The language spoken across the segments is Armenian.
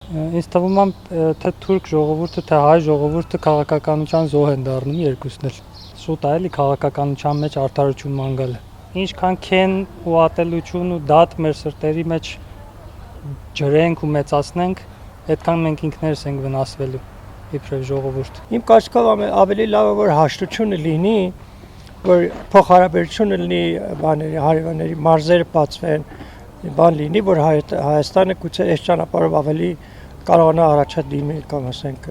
Ինձ թվում է թե թուրք ժողովուրդը, թե հայ ժողովուրդը քաղաքականության զոհ են դառնում երկուսն էլ։ Շուտ է էլի քաղաքականության մեջ արդարություն ման գալը։ Ինչքան քեն ու ատելություն ու դատ մեր սրտերի մեջ ջրենք ու մեծացնենք, այդքան մենք ինքներս ենք վնասվելու իբրև ժողովուրդ։ Իմ կարծիքով ավելի լավ է որ հաշտությունը լինի, որ փոխհարաբերությունը լինի բաների հարևանների մարզերը բացվեն, բան լինի, որ Հայաստանը գուցե այս ճանապարհով ավելի կարողանա առաջադիմել կամ ասենք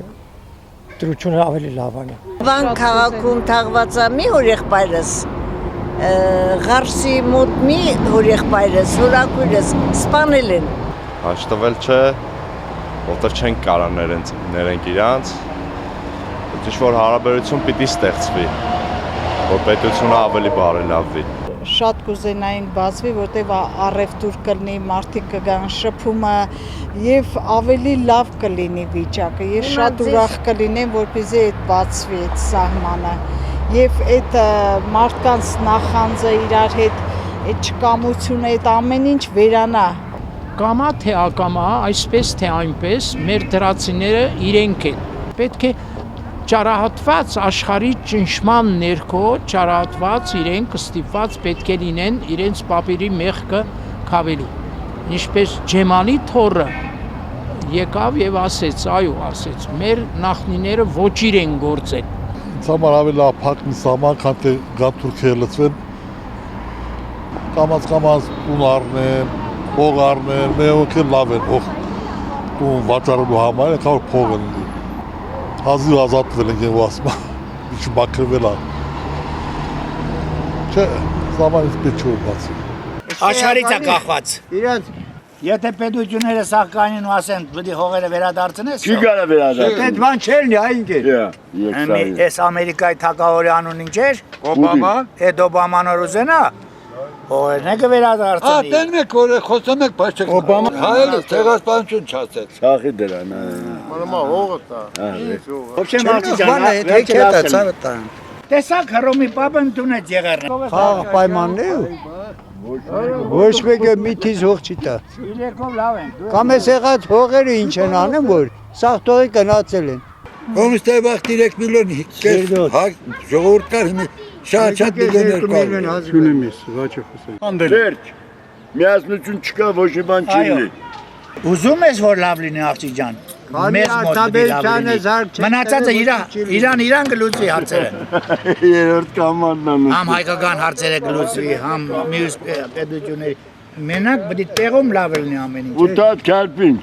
դրությունը ավելի լավ անի։ Վան քաղաքում թաղված է մի հորեղբայրս, Ղարսի մոտ մի հորեղբայրս, հորաքույրս սպանել են։ Հաշտվել չէ, որտեղ չեն կարող ներենք իրանց, ինչ-որ հարաբերություն պիտի ստեղծվի, որ պետությունը ավելի բարելավվի։ Շատ կուզենային բացվի, որտեղ առևտուր կլինի, մարդիկ կգան շփումը եւ ավելի լավ կլինի վիճակը։ Ես շատ ուրախ կլինեմ, որպեսզի այդ բացվի այդ սահմանը եւ այդ մարդկանց նախանձը իրար հետ, այդ չկամությունը, այդ ամեն ինչ վերանա։ Կամա թե ակամա, այսպես թե այնպես, մեր դրացիները իրենք են։ Պետք է ճարահատված աշխարհի ճնշման ներքո ճարահատված իրենք ստիպված պետք է լինեն իրենց պապերի մեղքը քավելու։ Ինչպես Ջեմալի թոռը եկավ եւ ասեց, այո, ասեց, մեր նախնիները ոչ իրեն գործեն։ Ինձ համար ավելի լավ փակնի սահման, քան թե գան թուրքերը լծվեն։ Կամաց տուն առնեն, փող առնեն, մեղոքը լավ են, տուն վաճառելու համար, քան փող են։ Հազիվ ազատվել ենք ու ասում ինչ մաքրվել է։ Չէ, սահմանից պետք չէ բացի։ Աշխարհից է կախված։ Իրանց Եթե պետությունները սաղ կանին ու ասեն, պիտի հողերը վերադարձնես։ չի կարա վերադարձնել։ Այդ բան չէր նի, այն կեր։ Այս Ամերիկայի թագավորի անուն ինչ էր։ Օբամա։ Այդ Օբաման որ ուզենա, հողերն է կվերադարձնի։ Տեն եք որ խոսում եք, բայց չեք։ Օբամա հայելը ցեղասպանություն չասեց։ Սախի դրան։ Մանոմա հողը տա։ Ոբշե մարդի Տեսակ Հռոմի պապը ընդունեց եղեռը։ Խաղ պայմաններ ոչ մեկը միթից հող չի տա։ Իրեկով լավ են։ Կամ էս եղած հողերը ինչ են անում, որ սաղ տողի գնացել են։ Կոմստե վաղ 3 միլիոն ժողովուրդ կար հիմի շատ միլիոներ կար։ Չունեմ ես, ղաչը խոսել։ Վերջ, միասնություն չկա, ոչ մի բան չի լինի։ Ուզում ես որ լավ լինի աղջի ջան։ Մեզ մոտ մնացածը իրան գլուծվի հարցերը։ Երրորդ կամանն անում։ Համ հայկական հարցերը գլուծվի, համ մյուս պետությունների։ Մենակ պետք է տեղում լավ լինի ամեն ինչ։ Ու դա քալպինչ։